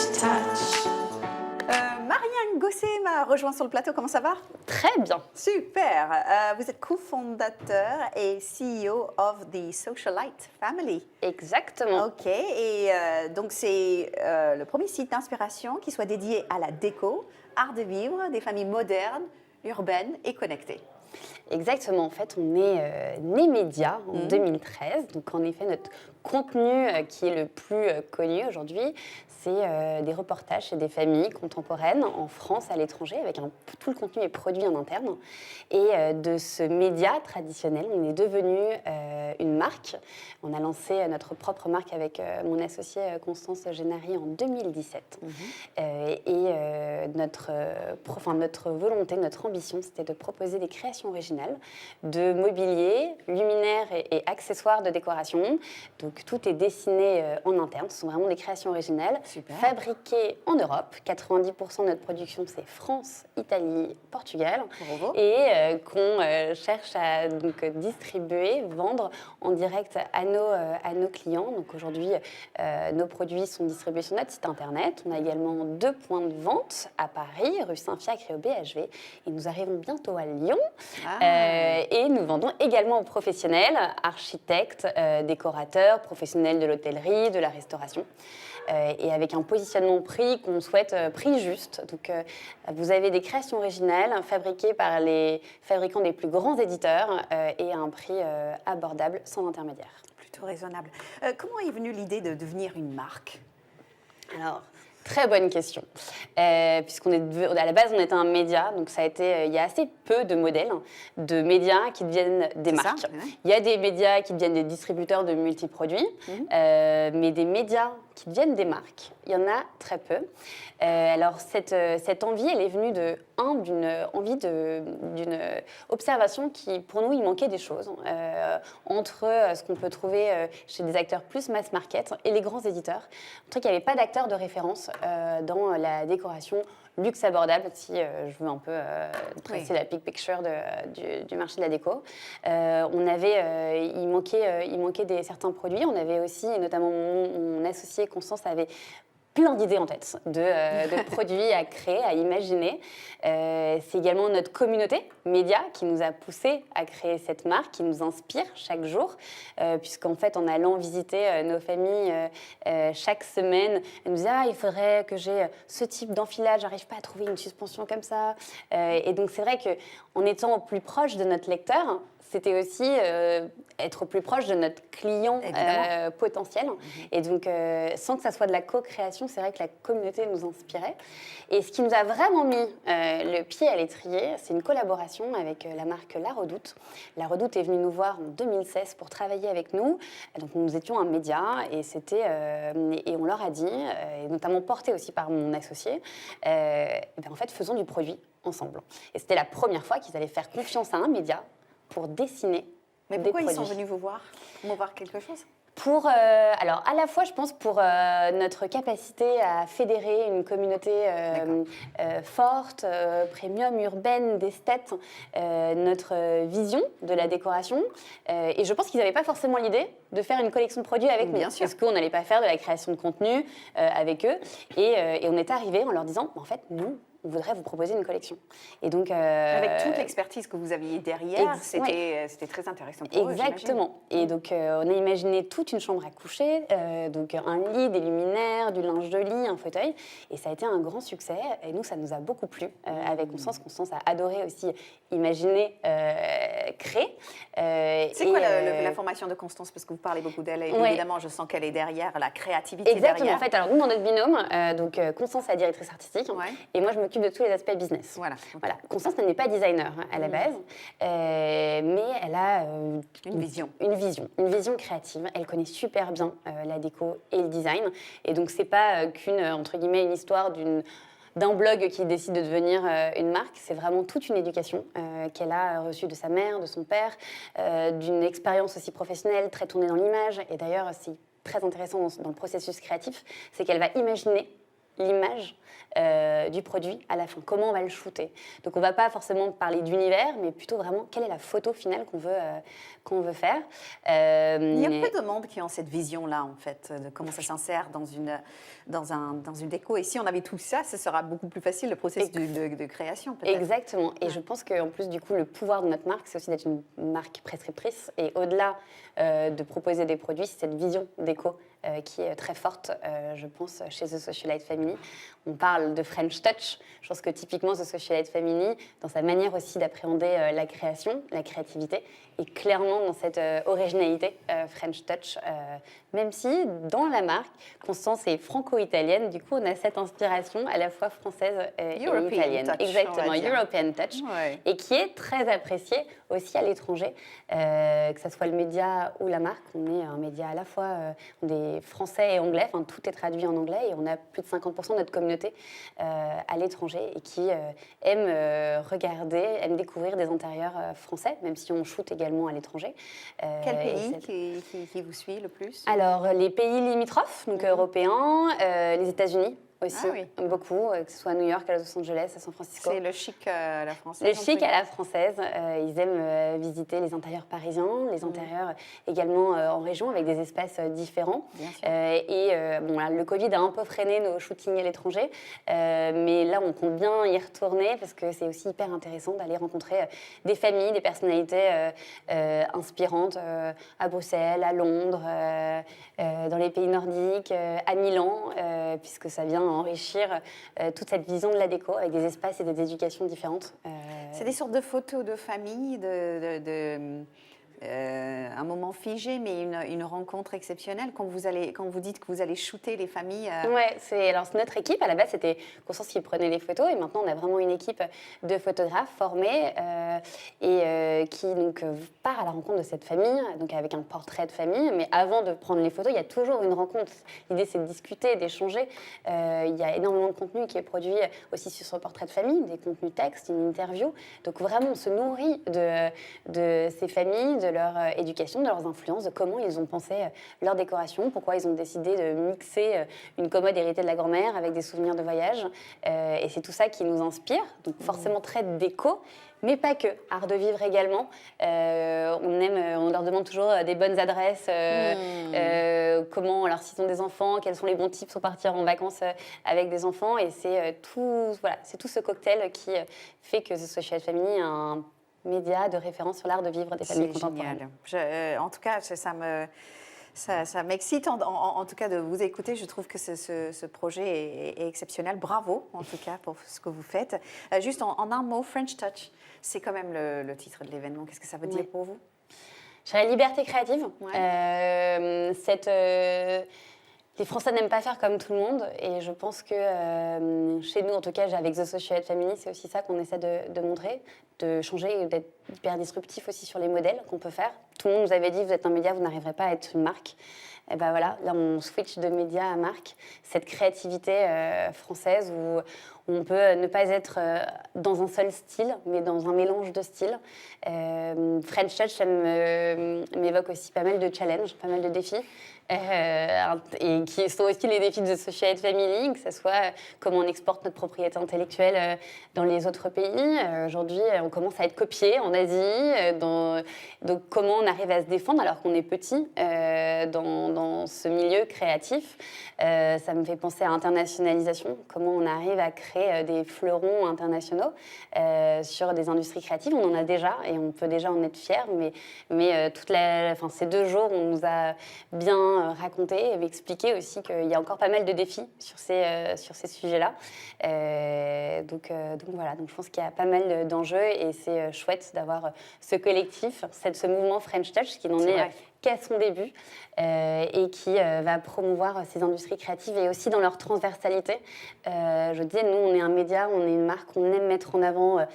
touch. Marianne Gosset m'a rejoint sur le plateau, comment ça va? Très bien. Super. Vous êtes cofondateur et CEO of the Socialite Family. Exactement. Ok, et donc c'est le premier site d'inspiration qui soit dédié à la déco, art de vivre, des familles modernes, urbaines et connectées. Exactement. En fait, on est né média en 2013. Donc, en effet, notre contenu qui est le plus connu aujourd'hui, c'est des reportages chez des familles contemporaines en France, à l'étranger, avec tout le contenu est produit en interne. Et de ce média traditionnel, on est devenu une marque. On a lancé notre propre marque avec mon associée Constance Génary en 2017. Notre volonté, notre ambition, c'était de proposer des créations originales de mobilier, luminaires et accessoires de décoration. Donc tout est dessiné en interne. Ce sont vraiment des créations originales. Super. Fabriquées en Europe. 90% de notre production, c'est France, Italie, Portugal. Bravo. Et qu'on cherche à donc, distribuer, vendre en direct à nos clients. Donc aujourd'hui, nos produits sont distribués sur notre site internet. On a également 2 points de vente à Paris, rue Saint-Fiacre et au BHV. Et nous arrivons bientôt à Lyon. Et nous vendons également aux professionnels, architectes, décorateurs, professionnels de l'hôtellerie, de la restauration. Et avec un positionnement prix qu'on souhaite prix juste. Donc, vous avez des créations originales fabriquées par les fabricants des plus grands éditeurs et à un prix abordable, sans intermédiaire. Plutôt raisonnable. Comment est venue l'idée de devenir une marque? Alors, très bonne question. À la base, on était un média, donc ça a été, il y a assez peu de modèles de médias qui deviennent des marques. Ça, ouais. Il y a des médias qui deviennent des distributeurs de multiproduits, mais des médias qui deviennent des marques, il y en a très peu. Alors, cette envie, elle est venue d'une observation qui, pour nous, il manquait des choses entre ce qu'on peut trouver chez des acteurs plus mass market et les grands éditeurs. On trouvait qu'il n'y avait pas d'acteurs de référence dans la décoration luxe abordable, si je veux un peu tracer la big picture du marché de la déco. Il manquait certains produits. On avait aussi, et notamment mon associé Constance avait plein d'idées en tête de produits à créer, à imaginer. C'est également notre communauté média qui nous a poussé à créer cette marque, qui nous inspire chaque jour, puisqu'en fait, en allant visiter nos familles chaque semaine, elle nous disait « Ah, il faudrait que j'ai ce type d'enfilade, j'arrive pas à trouver une suspension comme ça. » Et donc, c'est vrai qu'en étant au plus proche de notre lecteur, c'était aussi être au plus proche de notre client potentiel. Et donc, sans que ça soit de la co-création, c'est vrai que la communauté nous inspirait. Et ce qui nous a vraiment mis le pied à l'étrier, c'est une collaboration avec la marque La Redoute. La Redoute est venue nous voir en 2016 pour travailler avec nous. Donc, nous étions un média et on leur a dit, et notamment porté aussi par mon associé, en fait, faisons du produit ensemble. Et c'était la première fois qu'ils allaient faire confiance à un média pour dessiner. Mais pourquoi ils sont venus vous voir? Promouvoir quelque chose? Alors, à la fois, je pense pour notre capacité à fédérer une communauté forte, premium, urbaine, d'esthètes, notre vision de la décoration. Et je pense qu'ils n'avaient pas forcément l'idée de faire une collection de produits avec nous. Bien sûr. Parce qu'on n'allait pas faire de la création de contenu avec eux. Et on est arrivé en leur disant, en fait, nous, on voudrait vous proposer une collection. Et donc, avec toute l'expertise que vous aviez derrière, c'était très intéressant pour eux. Exactement. Et donc, on a imaginé toute une chambre à coucher, donc un lit, des luminaires, du linge de lit, un fauteuil. Et ça a été un grand succès. Et nous, ça nous a beaucoup plu. Avec Constance, Constance a adoré aussi imaginer, créer. C'est quoi la formation de Constance? Parce que vous parlez beaucoup d'elle. Et évidemment, je sens qu'elle est derrière, la créativité Exactement. derrière. En fait, alors nous, dans notre binôme, Constance est la directrice artistique. Et moi, je m'occupe de tous les aspects business. Voilà. Constance n'est pas designer à la base, mais elle a une vision créative. Elle connaît super bien la déco et le design. Et donc, c'est pas entre guillemets, une histoire d'un blog qui décide de devenir une marque. C'est vraiment toute une éducation qu'elle a reçue de sa mère, de son père, d'une expérience aussi professionnelle très tournée dans l'image. Et d'ailleurs, c'est très intéressant dans le processus créatif, c'est qu'elle va imaginer l'image du produit à la fin, comment on va le shooter. Donc on ne va pas forcément parler d'univers, mais plutôt vraiment quelle est la photo finale qu'on veut faire. Il y a peu de monde qui ont cette vision-là, en fait, de comment ça s'insère dans une déco. Et si on avait tout ça, ce sera beaucoup plus facile, le processus de création, peut-être. Exactement. Et je pense qu'en plus, du coup, le pouvoir de notre marque, c'est aussi d'être une marque prescriptrice. Et au-delà de proposer des produits, c'est cette vision déco qui est très forte, je pense, chez The Socialite Family. On parle de French Touch. Je pense que typiquement, The Socialite Family, dans sa manière aussi d'appréhender la création, la créativité, est clairement dans cette originalité French Touch. Même si, dans la marque, Constance est franco-italienne, du coup, on a cette inspiration à la fois française et italienne. Touch, exactement, European Touch, ouais. et qui est très appréciée aussi à l'étranger, que ce soit le média ou la marque. On est un média à la fois des français et anglais, enfin, tout est traduit en anglais, et on a plus de 50% de notre communauté à l'étranger et qui aime regarder, aime découvrir des intérieurs français, même si on shoot également à l'étranger. Quel pays qui vous suit le plus? Alors, les pays limitrophes, donc européens, les États-Unis aussi, beaucoup, que ce soit à New York, à Los Angeles, à San Francisco. C'est le chic à la française. Le chic à la française. Ils aiment visiter les intérieurs parisiens, les intérieurs également en région, avec des espaces différents. Bon, là, le Covid a un peu freiné nos shootings à l'étranger, mais là, on compte bien y retourner parce que c'est aussi hyper intéressant d'aller rencontrer des familles, des personnalités inspirantes à Bruxelles, à Londres, dans les pays nordiques, à Milan, puisque ça vient enrichir toute cette vision de la déco avec des espaces et des éducations différentes. C'est des sortes de photos de famille, un moment figé, mais une rencontre exceptionnelle quand vous dites que vous allez shooter les familles. Ouais, c'est notre équipe. À la base, c'était Constance qui prenait les photos, et maintenant on a vraiment une équipe de photographes formés qui donc part à la rencontre de cette famille, donc avec un portrait de famille. Mais avant de prendre les photos, il y a toujours une rencontre. L'idée, c'est de discuter, d'échanger. Il y a énormément de contenu qui est produit aussi sur ce portrait de famille, des contenus textes, une interview. Donc vraiment, on se nourrit de ces familles, de leur éducation, de leurs influences, de comment ils ont pensé leur décoration, pourquoi ils ont décidé de mixer une commode héritée de la grand-mère avec des souvenirs de voyage. Et c'est tout ça qui nous inspire, donc forcément très déco, mais pas que. Art de vivre également. On leur demande toujours des bonnes adresses, comment, alors s'ils ont des enfants, quels sont les bons tips pour partir en vacances avec des enfants. Et c'est tout ce cocktail qui fait que The Socialite Family a un média de référence sur l'art de vivre des familles contemporaines. En tout cas, ça m'excite en tout cas de vous écouter. Je trouve que ce projet est exceptionnel. Bravo en tout cas pour ce que vous faites. Juste en un mot, French Touch, c'est quand même le titre de l'événement. Qu'est-ce que ça veut dire pour vous? Je dirais liberté créative. Les Français n'aiment pas faire comme tout le monde, et je pense que chez nous, en tout cas, avec The Socialite Family, c'est aussi ça qu'on essaie de montrer, de changer et d'être hyper disruptif aussi sur les modèles qu'on peut faire. Tout le monde nous avait dit, vous êtes un média, vous n'arriverez pas à être une marque. Et ben voilà, là on switch de média à marque. Cette créativité française où on peut ne pas être dans un seul style, mais dans un mélange de styles. French Touch, ça m'évoque aussi pas mal de challenges, pas mal de défis. Et qui sont aussi les défis de Socialite Family, que ce soit comment on exporte notre propriété intellectuelle dans les autres pays. Aujourd'hui, on commence à être copié en Asie. Donc, comment on arrive à se défendre alors qu'on est petit dans ce milieu créatif. Ça me fait penser à internationalisation, comment on arrive à créer des fleurons internationaux sur des industries créatives. On en a déjà et on peut déjà en être fiers, mais ces 2 jours, on nous a bien raconté et expliqué aussi qu'il y a encore pas mal de défis sur ces sujets-là. Donc voilà, donc je pense qu'il y a pas mal d'enjeux et c'est chouette d'avoir ce collectif, ce mouvement French Touch qui n'en est qu'à son début et qui va promouvoir ces industries créatives et aussi dans leur transversalité. Je disais, nous, on est un média, on est une marque, on aime mettre en avant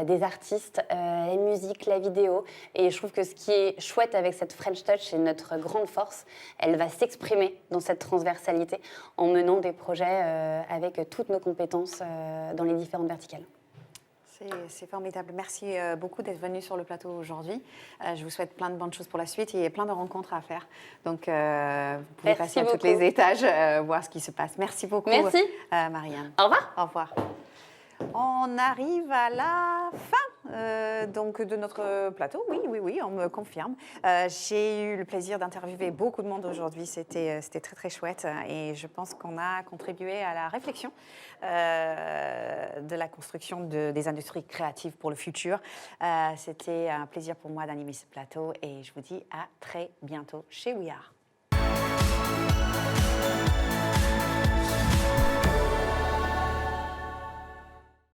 des artistes, la musique, la vidéo. Et je trouve que ce qui est chouette avec cette French Touch et notre grande force, elle va s'exprimer dans cette transversalité en menant des projets avec toutes nos compétences dans les différentes verticales. C'est formidable. Merci beaucoup d'être venu sur le plateau aujourd'hui. Je vous souhaite plein de bonnes choses pour la suite. Il y a plein de rencontres à faire. Donc, vous pouvez passer à tous les étages, voir ce qui se passe. Merci beaucoup, Merci. Marianne. Au revoir. Au revoir. On arrive à la fin donc de notre plateau. Oui, on me confirme. J'ai eu le plaisir d'interviewer beaucoup de monde aujourd'hui. C'était très, très chouette. Et je pense qu'on a contribué à la réflexion de la construction des industries créatives pour le futur. C'était un plaisir pour moi d'animer ce plateau. Et je vous dis à très bientôt chez We Are.